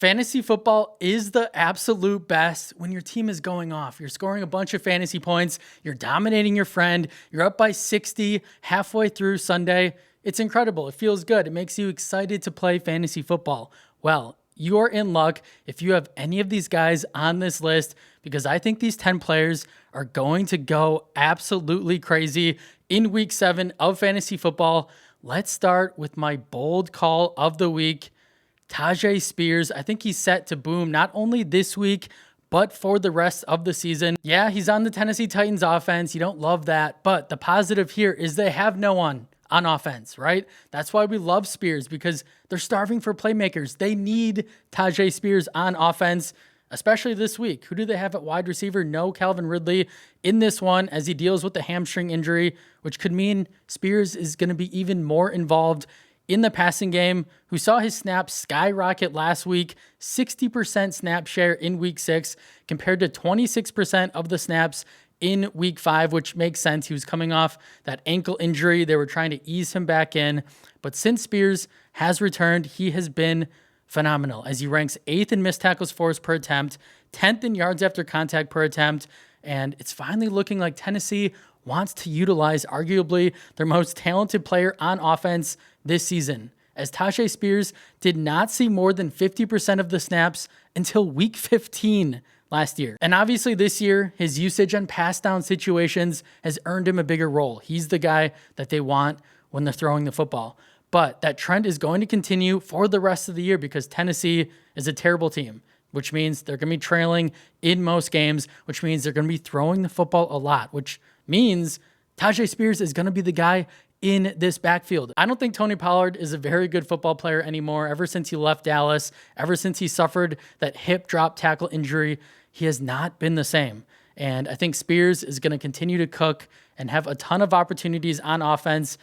Fantasy football is the absolute best when your team is going off. You're scoring a bunch of fantasy points. You're dominating your friend. You're up by 60 halfway through Sunday. It's incredible. It feels good. It makes you excited to play fantasy football. Well, you're in luck if you have any of these guys on this list because I think these 10 players are going to go absolutely crazy in week 7 of fantasy football. Let's start with my bold call of the week. Tyjae Spears, I think he's set to boom not only this week, but for the rest of the season. Yeah, he's on the Tennessee Titans offense. You don't love that, but the positive here is they have no one on offense, right? That's why we love Spears, because they're starving for playmakers. They need Tyjae Spears on offense, especially this week. Who do they have at wide receiver? No Calvin Ridley in this one as he deals with the hamstring injury, which could mean Spears is going to be even more involved in the passing game, who saw his snaps skyrocket last week, 60% snap share in week 6 compared to 26% of the snaps in week 5, which makes sense. He was coming off that ankle injury. They were trying to ease him back in. But since Spears has returned, he has been phenomenal as he ranks 8th in missed tackles forced per attempt, 10th in yards after contact per attempt. And it's finally looking like Tennessee wants to utilize arguably their most talented player on offense this season, as Tyjae Spears did not see more than 50% of the snaps until week 15 last year. And obviously this year, his usage on pass down situations has earned him a bigger role. He's the guy that they want when they're throwing the football. But that trend is going to continue for the rest of the year because Tennessee is a terrible team, which means they're going to be trailing in most games, which means they're going to be throwing the football a lot, which means Tyjae Spears is going to be the guy in this backfield. I don't think Tony Pollard is a very good football player anymore. Ever since he left Dallas, ever since he suffered that hip drop tackle injury, he has not been the same. And I think Spears is going to continue to cook and have a ton of opportunities on offense.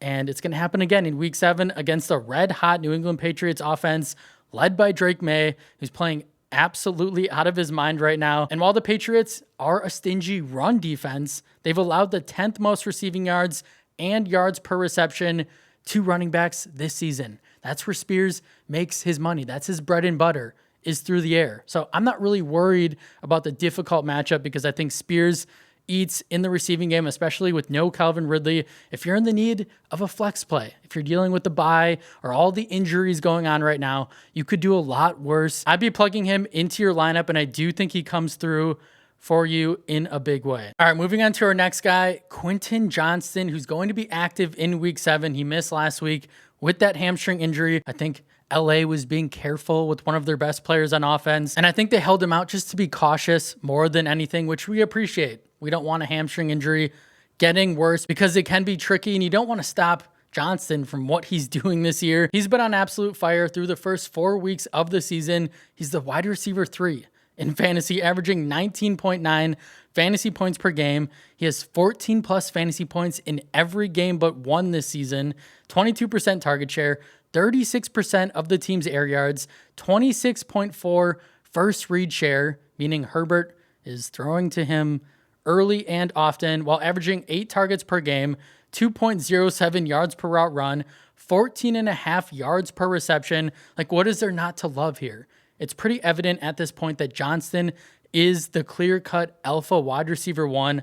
And it's going to happen again in week 7 against a red-hot New England Patriots offense led by Drake May, who's playing absolutely out of his mind right now. And while the Patriots are a stingy run defense, they've allowed the 10th most receiving yards and yards per reception to running backs this season. That's where Spears makes his money. That's his bread and butter, is through the air. So I'm not really worried about the difficult matchup because I think Spears eats in the receiving game, especially with no Calvin Ridley. If you're in the need of a flex play, if you're dealing with the bye or all the injuries going on right now, you could do a lot worse. I'd be plugging him into your lineup, and I do think he comes through for you in a big way. All right, moving on to our next guy, Quentin Johnston, who's going to be active in week 7. He missed last week with that hamstring injury. I think LA was being careful with one of their best players on offense, and I think they held him out just to be cautious more than anything, which we appreciate. We don't want a hamstring injury getting worse because it can be tricky, and you don't want to stop Johnston from what he's doing this year. He's been on absolute fire through the first 4 weeks of the season. He's the wide receiver 3 in fantasy, averaging 19.9 fantasy points per game. He has 14 plus fantasy points in every game but one this season, 22% target share, 36% of the team's air yards, 26.4 first read share, meaning Herbert is throwing to him early and often, while averaging 8 targets per game, 2.07 yards per route run, 14.5 yards per reception. Like, what is there not to love here? It's pretty evident at this point that Johnston is the clear-cut alpha wide receiver 1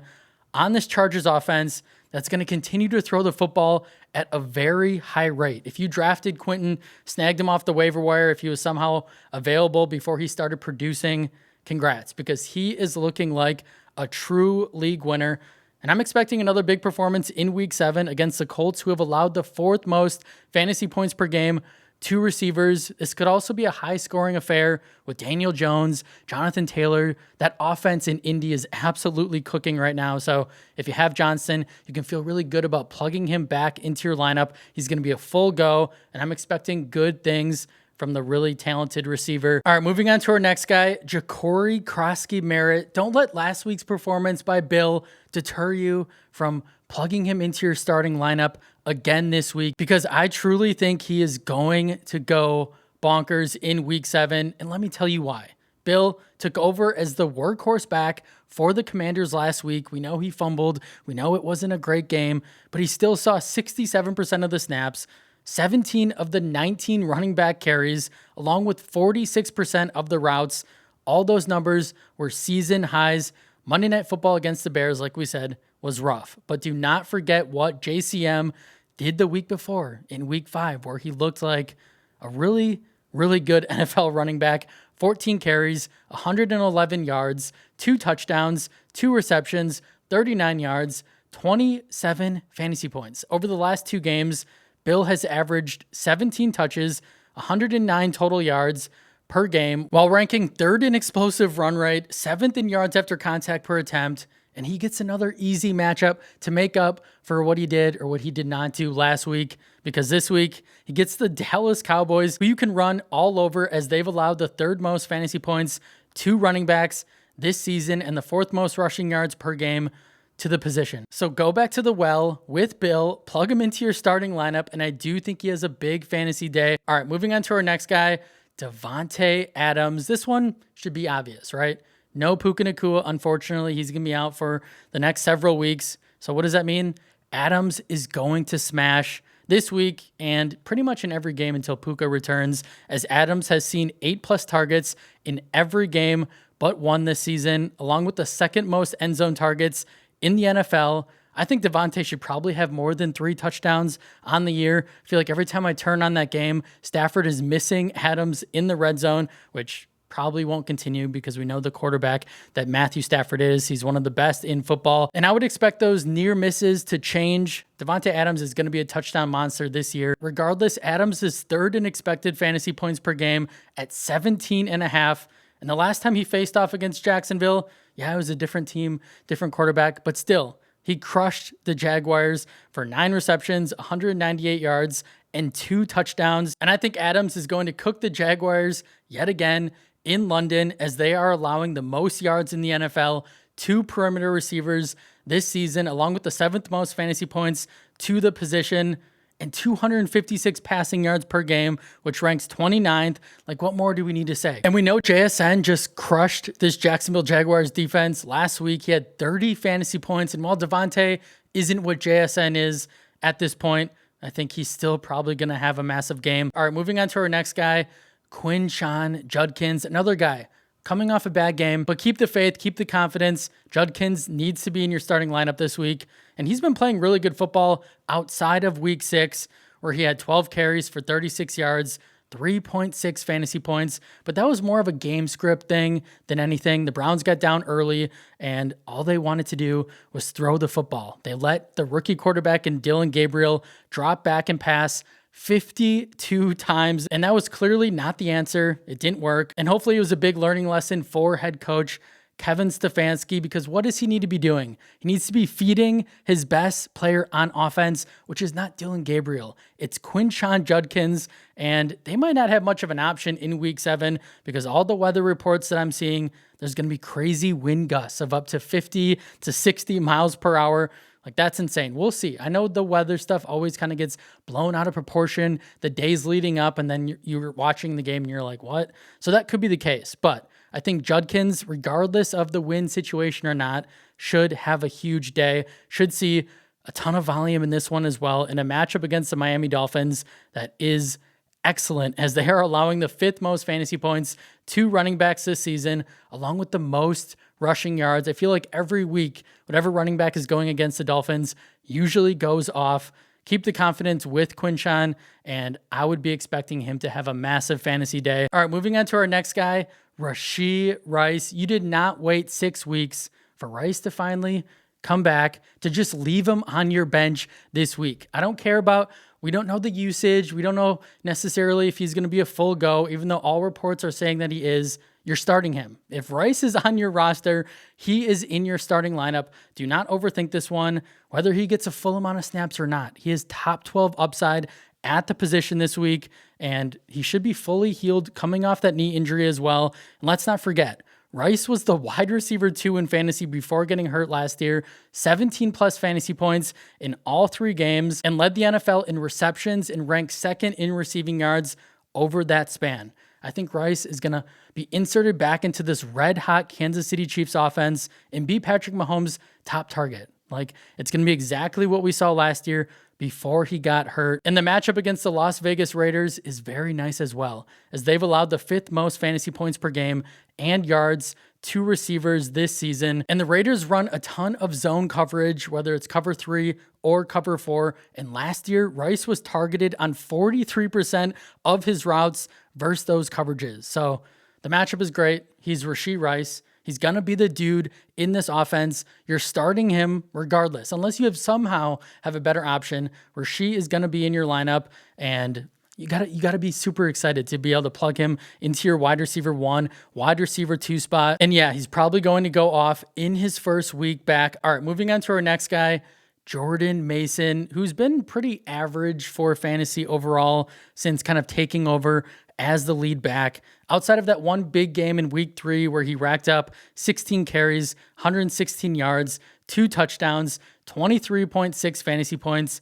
on this Chargers offense that's going to continue to throw the football at a very high rate. If you drafted Quentin, snagged him off the waiver wire, if he was somehow available before he started producing, congrats, because he is looking like a true league winner. And I'm expecting another big performance in week 7 against the Colts, who have allowed the 4th most fantasy points per game to receivers. This could also be a high-scoring affair with Daniel Jones, Jonathan Taylor. That offense in Indy is absolutely cooking right now. So if you have Johnston, you can feel really good about plugging him back into your lineup. He's going to be a full go, and I'm expecting good things from the really talented receiver. All right, moving on to our next guy, Ja'Cory Krosky-Merritt. Don't let last week's performance by Bill deter you from plugging him into your starting lineup again this week, because I truly think he is going to go bonkers in week 7. And let me tell you why. Bill took over as the workhorse back for the Commanders last week. We know he fumbled. We know it wasn't a great game, but he still saw 67% of the snaps, 17 of the 19 running back carries, along with 46% of the routes. All those numbers were season highs. Monday Night Football against the Bears, like we said, was rough. But do not forget what JCM did the week before in week 5, where he looked like a really, really good NFL running back. 14 carries, 111 yards, 2 touchdowns, 2 receptions, 39 yards, 27 fantasy points. Over the last 2 games, Bill has averaged 17 touches, 109 total yards per game, while ranking 3rd in explosive run rate, 7th in yards after contact per attempt, and he gets another easy matchup to make up for what he did or what he did not do last week, because this week he gets the Dallas Cowboys, who you can run all over, as they've allowed the 3rd most fantasy points to running backs this season and the 4th most rushing yards per game to the position. So go back to the well with Bill, plug him into your starting lineup, and I do think he has a big fantasy day. All right, moving on to our next guy, Davante Adams. This one should be obvious, right? No Puka Nacua. Unfortunately, he's going to be out for the next several weeks. So what does that mean? Adams is going to smash this week and pretty much in every game until Puka returns, as Adams has seen 8+ targets in every game but one this season, along with the 2nd most end zone targets in the NFL. I think Davante should probably have more than 3 touchdowns on the year. I feel like every time I turn on that game, Stafford is missing Adams in the red zone, which probably won't continue because we know the quarterback that Matthew Stafford is. He's one of the best in football, and I would expect those near misses to change. Davante Adams is going to be a touchdown monster this year. Regardless, Adams is 3rd in expected fantasy points per game at 17.5. And the last time he faced off against Jacksonville, yeah, it was a different team, different quarterback, but still, he crushed the Jaguars for 9 receptions, 198 yards, and 2 touchdowns. And I think Adams is going to cook the Jaguars yet again in London, as they are allowing the most yards in the NFL to perimeter receivers this season, along with the 7th most fantasy points to the position and 256 passing yards per game, which ranks 29th. Like, what more do we need to say? And we know JSN just crushed this Jacksonville Jaguars defense last week. He had 30 fantasy points, and while Davante isn't what JSN is at this point, I think he's still probably going to have a massive game. All right, moving on to our next guy, Quinshon Judkins, another guy coming off a bad game, but keep the faith, keep the confidence. Judkins needs to be in your starting lineup this week, and he's been playing really good football outside of week 6, where he had 12 carries for 36 yards, 3.6 fantasy points, but that was more of a game script thing than anything. The Browns got down early, and all they wanted to do was throw the football. They let the rookie quarterback in Dillon Gabriel drop back and pass 52 times, and that was clearly not the answer. It didn't work, and hopefully it was a big learning lesson for head coach Kevin Stefanski, because what does he need to be doing? He needs to be feeding his best player on offense, which is not Dillon Gabriel. It's Quinshon Judkins, and they might not have much of an option in week 7 because all the weather reports that I'm seeing, there's going to be crazy wind gusts of up to 50 to 60 miles per hour. Like, that's insane. We'll see. I know the weather stuff always kind of gets blown out of proportion the days leading up, and then you're watching the game and you're like, what? So that could be the case. But I think Judkins, regardless of the wind situation or not, should have a huge day, should see a ton of volume in this one as well, in a matchup against the Miami Dolphins that is excellent, as they are allowing the 5th most fantasy points to running backs this season, along with the most rushing yards. I feel like every week, whatever running back is going against the Dolphins usually goes off. Keep the confidence with Quinshon, and I would be expecting him to have a massive fantasy day. All right, moving on to our next guy, Rashee Rice. You did not wait 6 weeks for Rice to finally come back, to just leave him on your bench this week. I don't care about, we don't know the usage. We don't know necessarily if he's going to be a full go, even though all reports are saying that he is. You're starting him. If Rice is on your roster, he is in your starting lineup. Do not overthink this one, whether he gets a full amount of snaps or not. He is top 12 upside at the position this week, and he should be fully healed coming off that knee injury as well. And let's not forget, Rice was the wide receiver 2 in fantasy before getting hurt last year, 17 plus fantasy points in all 3 games, and led the NFL in receptions and ranked 2nd in receiving yards over that span. I think Rice is going to be inserted back into this red-hot Kansas City Chiefs offense and be Patrick Mahomes' top target. Like, it's going to be exactly what we saw last year. before he got hurt. And the matchup against the Las Vegas Raiders is very nice as well, as they've allowed the 5th most fantasy points per game and yards to receivers this season. And the Raiders run a ton of zone coverage, whether it's cover 3 or cover 4. And last year, Rice was targeted on 43% of his routes versus those coverages. So the matchup is great. He's Rashee Rice. He's going to be the dude in this offense. You're starting him regardless, unless you somehow have a better option. Rashee is going to be in your lineup, and you gotta be super excited to be able to plug him into your wide receiver 1, wide receiver 2 spot. And yeah, he's probably going to go off in his first week back. All right, moving on to our next guy, Jordan Mason, who's been pretty average for fantasy overall since kind of taking over as the lead back. Outside of that one big game in week 3 where he racked up 16 carries, 116 yards, 2 touchdowns, 23.6 fantasy points,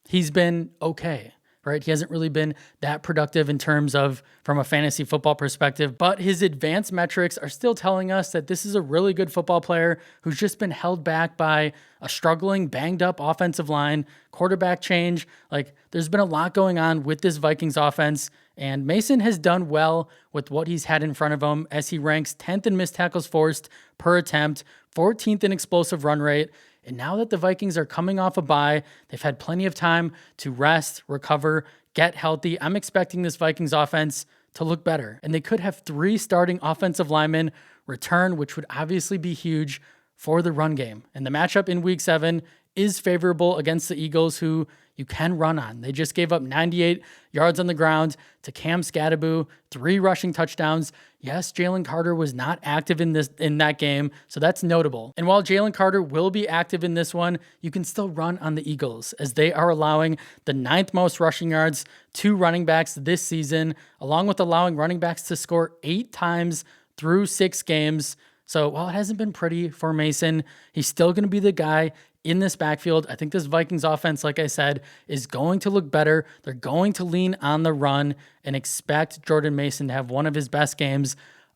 he's been okay. Right? He hasn't really been that productive in terms of from a fantasy football perspective, but his advanced metrics are still telling us that this is a really good football player who's just been held back by a struggling, banged up offensive line, quarterback change. Like, there's been a lot going on with this Vikings offense, and Mason has done well with what he's had in front of him, as he ranks 10th in missed tackles forced per attempt, 14th in explosive run rate. And now that the Vikings are coming off a bye, they've had plenty of time to rest, recover, get healthy. I'm expecting this Vikings offense to look better. And they could have 3 starting offensive linemen return, which would obviously be huge for the run game. And the matchup in week 7 is favorable against the Eagles, who you can run on. They just gave up 98 yards on the ground to Cam Skattebo, 3 rushing touchdowns. Yes, Jalen Carter was not active in that game, so that's notable. And while Jalen Carter will be active in this one, you can still run on the Eagles, as they are allowing the 9th most rushing yards to running backs this season, along with allowing running backs to score 8 times through 6 games. So while it hasn't been pretty for Mason, he's still going to be the guy in this backfield. I think this Vikings offense, like I said, is going to look better. They're going to lean on the run and expect Jordan Mason to have one of his best games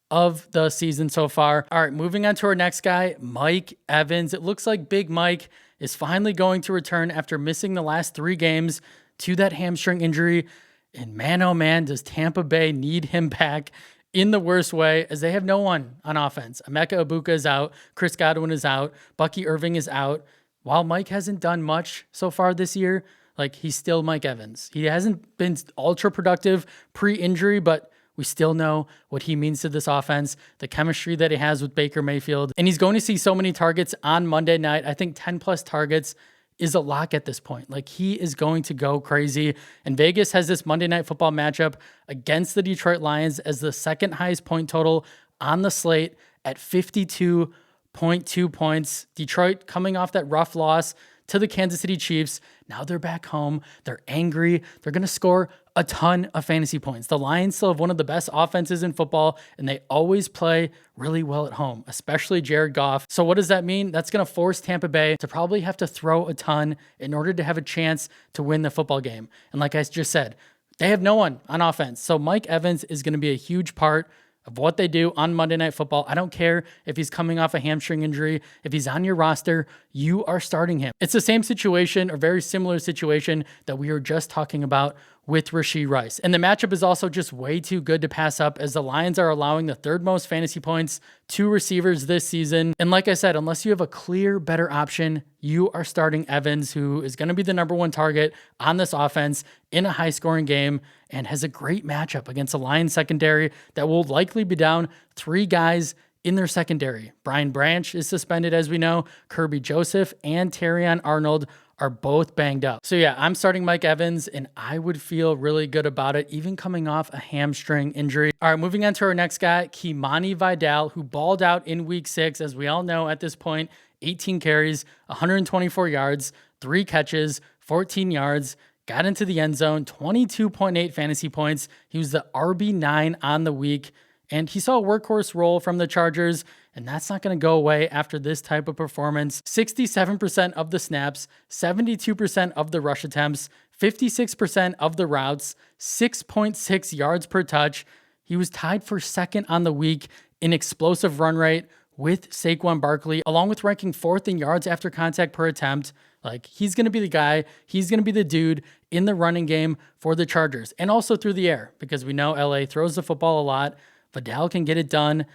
of the season so far. All right, moving on to our next guy, Mike Evans. It looks like Big Mike is finally going to return after missing the last 3 games to that hamstring injury. And man, oh man, does Tampa Bay need him back in the worst way, as they have no one on offense. Emeka Egbuka is out. Chris Godwin is out. Bucky Irving is out. While Mike hasn't done much so far this year, like, he's still Mike Evans. He hasn't been ultra productive pre-injury, but we still know what he means to this offense, the chemistry that he has with Baker Mayfield. And he's going to see so many targets on Monday night. I think 10 plus targets is a lock at this point. Like, he is going to go crazy. And Vegas has this Monday Night Football matchup against the Detroit Lions as the 2nd highest point total on the slate at 52.2 points. Detroit coming off that rough loss to the Kansas City Chiefs. Now they're back home. They're angry. They're going to score a ton of fantasy points. The Lions still have one of the best offenses in football, and they always play really well at home, especially Jared Goff. So what does that mean? That's going to force Tampa Bay to probably have to throw a ton in order to have a chance to win the football game. And like I just said, they have no one on offense. So Mike Evans is going to be a huge part of what they do on Monday Night Football. I don't care if he's coming off a hamstring injury. If he's on your roster, you are starting him. It's the same situation, or very similar situation, that we were just talking about with Rashee Rice. And the matchup is also just way too good to pass up, as the Lions are allowing the 3rd most fantasy points to receivers this season. And like I said, unless you have a clear, better option, you are starting Evans, who is going to be the number 1 target on this offense in a high-scoring game, and has a great matchup against a Lions secondary that will likely be down 3 guys in their secondary. Brian Branch is suspended, as we know. Kirby Joseph and Terrion Arnold are both banged up. So yeah, I'm starting Mike Evans, and I would feel really good about it, even coming off a hamstring injury. All right, moving on to our next guy, Kimani Vidal, who balled out in week 6. As we all know at this point, 18 carries, 124 yards, 3 catches, 14 yards, got into the end zone, 22.8 fantasy points. He was the RB9 on the week, and he saw a workhorse role from the Chargers, and that's not going to go away after this type of performance. 67% of the snaps, 72% of the rush attempts, 56% of the routes, 6.6 yards per touch. He was tied for 2nd on the week in explosive run rate with Saquon Barkley, along with ranking 4th in yards after contact per attempt, Like, he's going to be the guy. He's going to be the dude in the running game for the Chargers and also through the air, because we know LA throws the football a lot. Vidal can get it done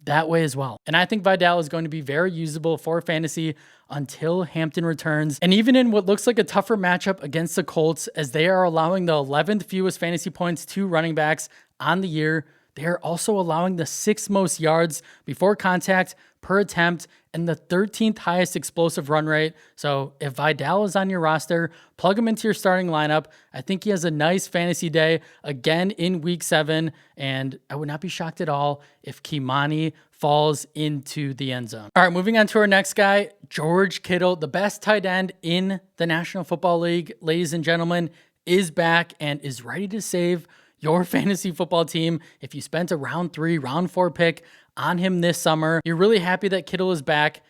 that way as well. And I think Vidal is going to be very usable for fantasy until Hampton returns. And even in what looks like a tougher matchup against the Colts, as they are allowing the 11th fewest fantasy points to running backs on the year, they are also allowing the 6th most yards before contact per attempt and the 13th highest explosive run rate. So if Vidal is on your roster, plug him into your starting lineup. I think he has a nice fantasy day again in week 7. And I would not be shocked at all if Kimani falls into the end zone. All right, moving on to our next guy, George Kittle, the best tight end in the National Football League, ladies and gentlemen, is back and is ready to save your fantasy football team. If you spent a round 3, round 4 pick on him this summer, you're really happy that Kittle is back.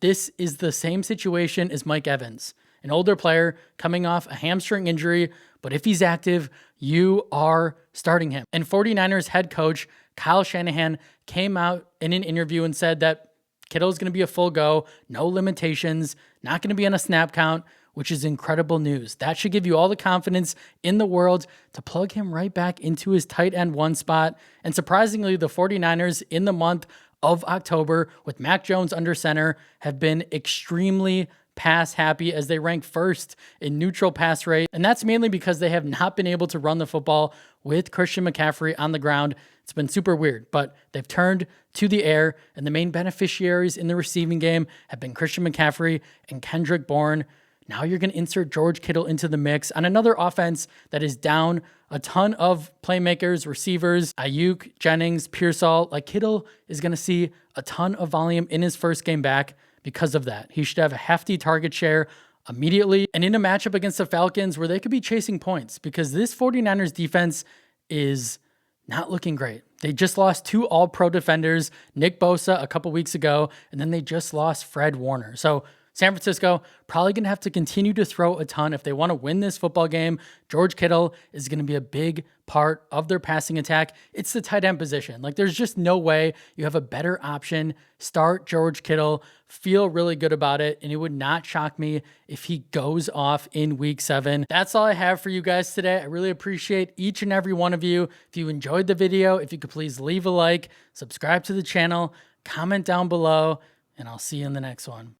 This is the same situation as Mike Evans, an older player coming off a hamstring injury, but if he's active, you are starting him. And 49ers head coach Kyle Shanahan came out in an interview and said that Kittle is going to be a full go, no limitations, not going to be on a snap count, which is incredible news. That should give you all the confidence in the world to plug him right back into his tight end 1 spot. And surprisingly, the 49ers in the month of October with Mac Jones under center have been extremely pass happy as they rank 1st in neutral pass rate. And that's mainly because they have not been able to run the football with Christian McCaffrey on the ground. It's been super weird, but they've turned to the air, and the main beneficiaries in the receiving game have been Christian McCaffrey and Kendrick Bourne. Now you're going to insert George Kittle into the mix on another offense that is down a ton of playmakers, receivers, Ayuk, Jennings, Pearsall. Like, Kittle is going to see a ton of volume in his first game back because of that. He should have a hefty target share immediately and in a matchup against the Falcons where they could be chasing points, because this 49ers defense is not looking great. They just lost 2 all-pro defenders, Nick Bosa a couple weeks ago, and then they just lost Fred Warner. So San Francisco probably going to have to continue to throw a ton if they want to win this football game. George Kittle is going to be a big part of their passing attack. It's the tight end position. Like, there's just no way you have a better option. Start George Kittle. Feel really good about it. And it would not shock me if he goes off in week 7. That's all I have for you guys today. I really appreciate each and every one of you. If you enjoyed the video, if you could please leave a like, subscribe to the channel, comment down below, and I'll see you in the next one.